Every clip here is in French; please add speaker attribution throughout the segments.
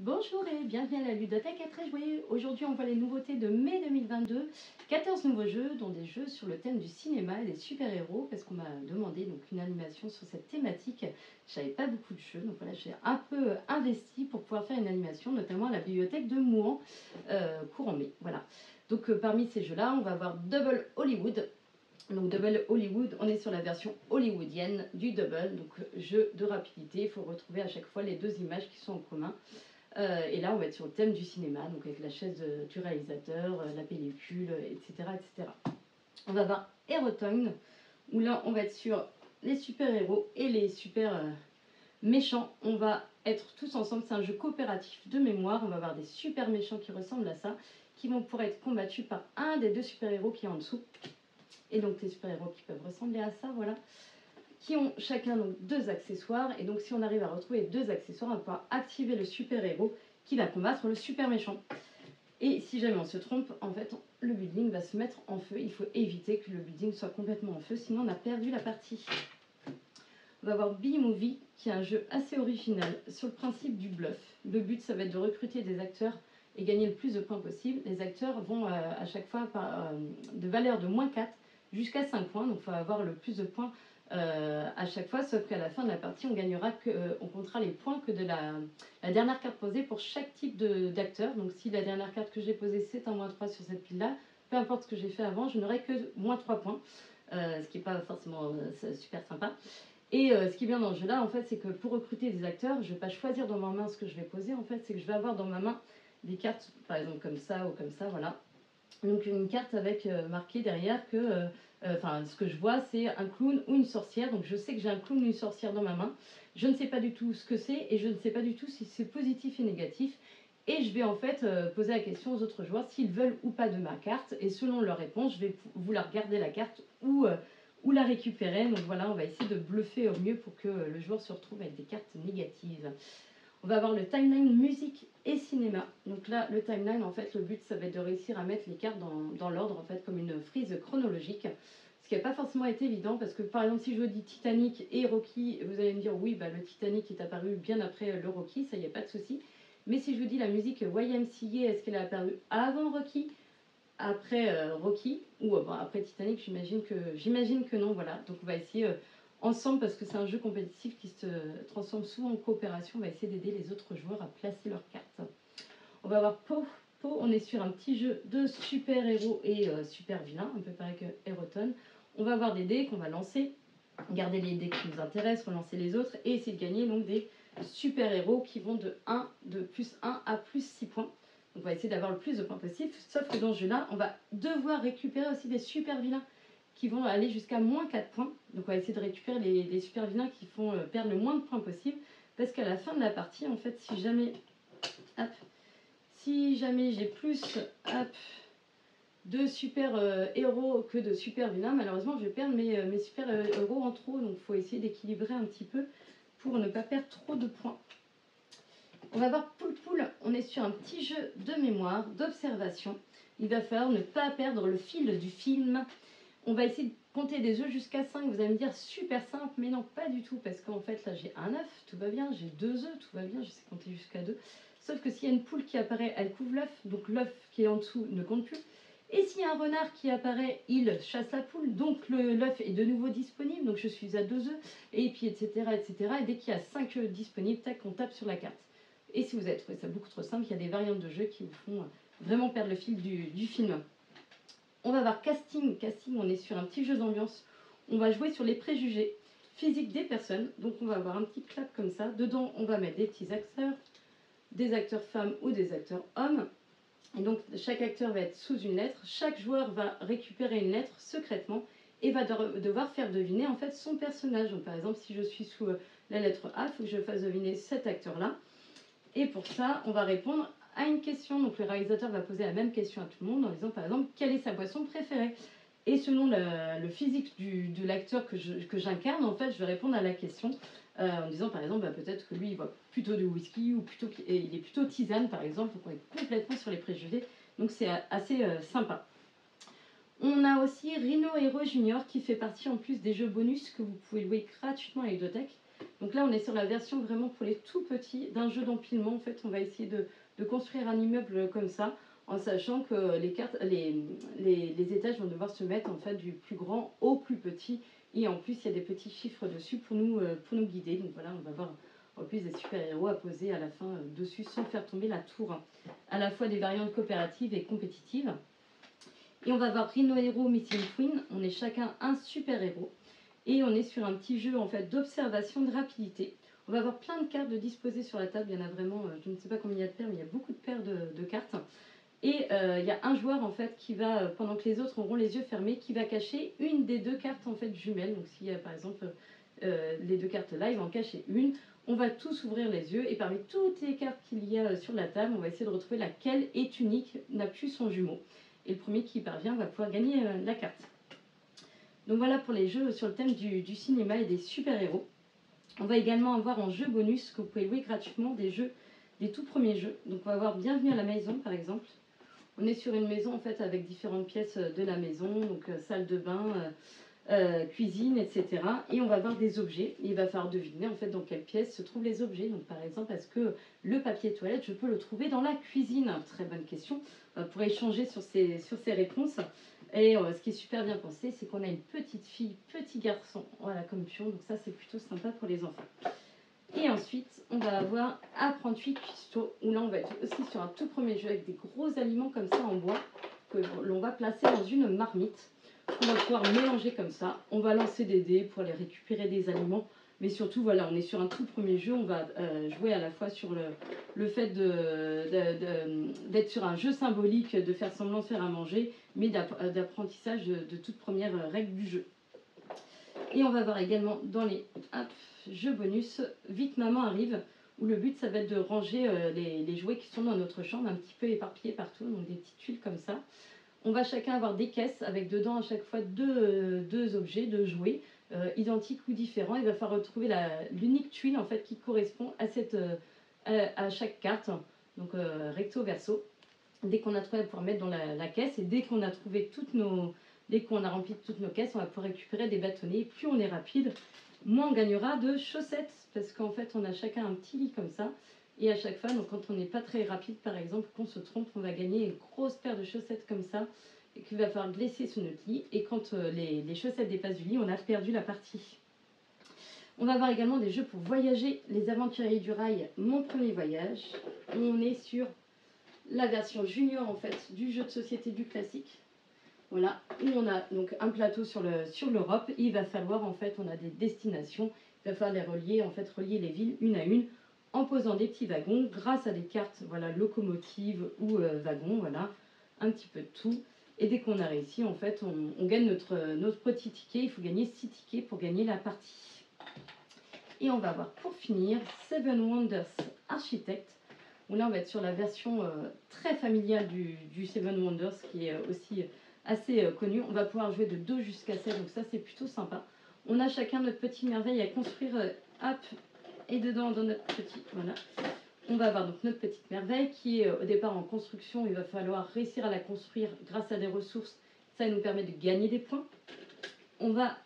Speaker 1: Bonjour et bienvenue à la ludothèque à très joyeux. Aujourd'hui on voit les nouveautés de mai 2022, 14 nouveaux jeux dont des jeux sur le thème du cinéma et des super-héros parce qu'on m'a demandé donc une animation sur cette thématique. J'avais pas beaucoup de jeux donc voilà, j'ai un peu investi pour pouvoir faire une animation notamment à la bibliothèque de Mouan courant mai. Voilà. Donc parmi ces jeux là on va avoir Double Hollywood. Donc Double Hollywood, on est sur la version hollywoodienne du Double, donc jeu de rapidité, il faut retrouver à chaque fois les deux images qui sont en commun. Et là, on va être sur le thème du cinéma, donc avec la chaise du réalisateur, la pellicule, etc., etc. On va voir Aeroton, où là, on va être sur les super-héros et les super méchants. On va être tous ensemble, c'est un jeu coopératif de mémoire. On va avoir des super méchants qui ressemblent à ça, qui vont pouvoir être combattus par un des deux super-héros qui est en dessous. Et donc, les super-héros qui peuvent ressembler à ça, voilà. Qui ont chacun donc deux accessoires. Et donc si on arrive à retrouver deux accessoires, on va pouvoir activer le super-héros qui va combattre le super méchant. Et si jamais on se trompe, en fait, le building va se mettre en feu. Il faut éviter que le building soit complètement en feu, sinon on a perdu la partie. On va voir B-Movie, qui est un jeu assez original sur le principe du bluff. Le but, ça va être de recruter des acteurs et gagner le plus de points possible. Les acteurs vont à chaque fois de valeur de moins 4 jusqu'à 5 points. Donc il faut avoir le plus de points à chaque fois, sauf qu'à la fin de la partie, on comptera les points que de la dernière carte posée pour chaque type d'acteur. Donc si la dernière carte que j'ai posée, c'est un moins 3 sur cette pile-là, peu importe ce que j'ai fait avant, je n'aurai que moins 3 points, ce qui n'est pas forcément super sympa. Et ce qui est bien dans ce jeu-là, en fait, c'est que pour recruter des acteurs, je ne vais pas choisir dans ma main ce que je vais poser, en fait, c'est que je vais avoir dans ma main des cartes, par exemple comme ça ou comme ça, voilà. Donc une carte avec marqué derrière que, ce que je vois, c'est un clown ou une sorcière. Donc je sais que j'ai un clown ou une sorcière dans ma main. Je ne sais pas du tout ce que c'est et je ne sais pas du tout si c'est positif et négatif. Et je vais en fait poser la question aux autres joueurs s'ils veulent ou pas de ma carte. Et selon leur réponse, je vais vouloir garder la carte ou la récupérer. Donc voilà, on va essayer de bluffer au mieux pour que le joueur se retrouve avec des cartes négatives. On va avoir le timeline musique et cinéma. Donc là, le timeline, en fait, le but, ça va être de réussir à mettre les cartes dans l'ordre, en fait, comme une frise chronologique. Ce qui n'a pas forcément été évident, parce que par exemple, si je vous dis Titanic et Rocky, vous allez me dire, oui, bah, le Titanic est apparu bien après le Rocky, ça y a pas de souci. Mais si je vous dis la musique YMCA, est-ce qu'elle est apparue avant Rocky, après Rocky, ou après Titanic, j'imagine que non, voilà. Donc on va essayer ensemble, parce que c'est un jeu compétitif qui se transforme souvent en coopération, on va essayer d'aider les autres joueurs à placer leurs cartes. On va voir Po. Po, on est sur un petit jeu de super-héros et super-vilains, un peu pareil que Aeroton. On va avoir des dés qu'on va lancer, garder les dés qui nous intéressent, relancer les autres, et essayer de gagner donc des super-héros qui vont de plus 1 à plus 6 points. Donc on va essayer d'avoir le plus de points possible, sauf que dans ce jeu-là, on va devoir récupérer aussi des super-vilains qui vont aller jusqu'à moins 4 points. Donc on va essayer de récupérer les super-vilains qui font perdre le moins de points possible, parce qu'à la fin de la partie, en fait, si jamais j'ai plus de super-héros que de super-vilains, malheureusement je vais perdre mes super-héros en trop, donc il faut essayer d'équilibrer un petit peu pour ne pas perdre trop de points. On va voir Poul Poul, on est sur un petit jeu de mémoire, d'observation. Il va falloir ne pas perdre le fil du film. On va essayer de compter des œufs jusqu'à 5. Vous allez me dire super simple, mais non, pas du tout, parce qu'en fait là j'ai un œuf, tout va bien, j'ai 2 œufs, tout va bien, je sais compter jusqu'à 2. Sauf que s'il y a une poule qui apparaît, elle couvre l'œuf, donc l'œuf qui est en dessous ne compte plus. Et s'il y a un renard qui apparaît, il chasse la poule, donc l'œuf est de nouveau disponible, donc je suis à 2 œufs, et puis etc. etc. Et dès qu'il y a 5 œufs disponibles, tac, on tape sur la carte. Et si vous avez trouvé ça beaucoup trop simple, il y a des variantes de jeu qui vous font vraiment perdre le fil du film. On va voir casting. Casting, on est sur un petit jeu d'ambiance. On va jouer sur les préjugés physiques des personnes. Donc on va avoir un petit clap comme ça. Dedans, on va mettre des petits acteurs, des acteurs femmes ou des acteurs hommes. Et donc chaque acteur va être sous une lettre. Chaque joueur va récupérer une lettre secrètement et va devoir faire deviner en fait son personnage. Donc par exemple, si je suis sous la lettre A, il faut que je fasse deviner cet acteur-là. Et pour ça, on va répondre à une question. Donc le réalisateur va poser la même question à tout le monde en disant par exemple quelle est sa boisson préférée. Et selon le physique de l'acteur que j'incarne, en fait, je vais répondre à la question en disant par exemple peut-être que lui il boit plutôt du whisky ou il est plutôt tisane par exemple. Donc on est complètement sur les préjugés. Donc c'est assez sympa. On a aussi Rhino Hero Junior qui fait partie en plus des jeux bonus que vous pouvez louer gratuitement à la ludothèque. Donc là, on est sur la version vraiment pour les tout petits d'un jeu d'empilement. En fait, on va essayer de construire un immeuble comme ça, en sachant que les étages vont devoir se mettre en fait du plus grand au plus petit. Et en plus, il y a des petits chiffres dessus pour nous guider. Donc voilà, on va voir en plus des super-héros à poser à la fin dessus sans faire tomber la tour. À la fois des variantes coopératives et compétitives. Et on va voir Rhino Hero Missing Twin. On est chacun un super-héros. Et on est sur un petit jeu en fait d'observation, de rapidité. On va avoir plein de cartes de disposer sur la table. Il y en a vraiment, je ne sais pas combien il y a de paires, mais il y a beaucoup de paires de cartes. Et il y a un joueur en fait qui va, pendant que les autres auront les yeux fermés, qui va cacher une des deux cartes en fait jumelles. Donc s'il y a par exemple les deux cartes là, il va en cacher une. On va tous ouvrir les yeux et parmi toutes les cartes qu'il y a sur la table, on va essayer de retrouver laquelle est unique, n'a plus son jumeau. Et le premier qui y parvient va pouvoir gagner la carte. Donc voilà pour les jeux sur le thème du cinéma et des super-héros. On va également avoir en jeu bonus que vous pouvez louer gratuitement des tout premiers jeux. Donc on va avoir Bienvenue à la maison par exemple. On est sur une maison en fait avec différentes pièces de la maison, donc salle de bain, cuisine, etc. Et on va avoir des objets. Et il va falloir deviner en fait dans quelle pièce se trouvent les objets. Donc par exemple, est-ce que le papier toilette, je peux le trouver dans la cuisine? Très bonne question. Pour échanger sur ces réponses. Et ce qui est super bien pensé, c'est qu'on a une petite fille, petit garçon, voilà, comme pion. Donc ça, c'est plutôt sympa pour les enfants. Et ensuite, on va avoir Apprenti Cuistot, où là, on va être aussi sur un tout premier jeu avec des gros aliments comme ça en bois, que l'on va placer dans une marmite. On va pouvoir mélanger comme ça. On va lancer des dés pour aller récupérer des aliments. Mais surtout, voilà, on est sur un tout premier jeu. On va jouer à la fois sur le fait d'être sur un jeu symbolique, de faire semblant de faire à manger, mais d'apprentissage de toute première règle du jeu. Et on va voir également dans les jeux bonus, Vite Maman arrive, où le but, ça va être de ranger les jouets qui sont dans notre chambre, un petit peu éparpillés partout, donc des petites tuiles comme ça. On va chacun avoir des caisses avec dedans à chaque fois deux objets, deux jouets, identiques ou différents. Il va falloir retrouver l'unique tuile en fait qui correspond à chaque carte, donc recto verso. Dès qu'on a trouvé, on va pouvoir mettre dans la caisse, et dès qu'on a trouvé dès qu'on a rempli toutes nos caisses, on va pouvoir récupérer des bâtonnets. Plus on est rapide, moins on gagnera de chaussettes, parce qu'en fait on a chacun un petit lit comme ça. Et à chaque fois, donc quand on n'est pas très rapide, par exemple, qu'on se trompe, on va gagner une grosse paire de chaussettes comme ça, et qu'il va falloir glisser sur notre lit. Et quand les chaussettes dépassent du lit, on a perdu la partie. On va avoir également des jeux pour voyager. Les Aventuriers du Rail, mon premier voyage. On est sur la version junior en fait du jeu de société du classique. Voilà, où on a donc un plateau sur l'Europe. Il va falloir en fait, on a des destinations. Il va falloir relier les villes une à une, en posant des petits wagons grâce à des cartes, voilà, locomotives ou wagons, voilà, un petit peu de tout. Et dès qu'on a réussi, en fait, on gagne notre petit ticket. Il faut gagner 6 tickets pour gagner la partie. Et on va voir pour finir Seven Wonders Architect, où là on va être sur la version très familiale du Seven Wonders, qui est aussi assez connue. On va pouvoir jouer de 2 jusqu'à 7, donc ça c'est plutôt sympa. On a chacun notre petite merveille à construire, et dedans dans notre petit, voilà. On va avoir donc notre petite merveille qui est au départ en construction. Il va falloir réussir à la construire grâce à des ressources. Ça nous permet de gagner des points. On va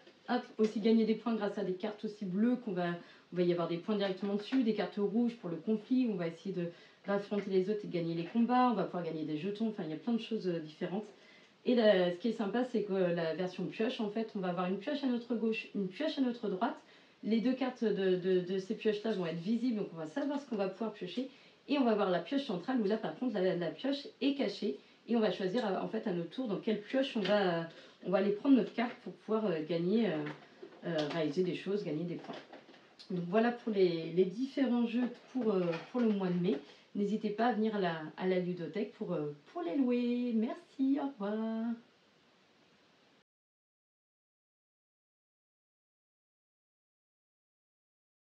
Speaker 1: aussi gagner des points grâce à des cartes aussi bleues on va y avoir des points directement dessus, des cartes rouges pour le conflit. On va essayer d'affronter les autres et de gagner les combats. On va pouvoir gagner des jetons. Enfin, il y a plein de choses différentes. Et ce qui est sympa, c'est que la version pioche, en fait, on va avoir une pioche à notre gauche, une pioche à notre droite. Les deux cartes de ces pioches-là vont être visibles, donc on va savoir ce qu'on va pouvoir piocher. Et on va avoir la pioche centrale où là, par contre, la pioche est cachée. Et on va choisir en fait à notre tour dans quelle pioche on va aller prendre notre carte pour pouvoir réaliser des choses, gagner des points. Donc voilà pour les différents jeux pour le mois de mai. N'hésitez pas à venir à la ludothèque pour les louer. Merci, au revoir.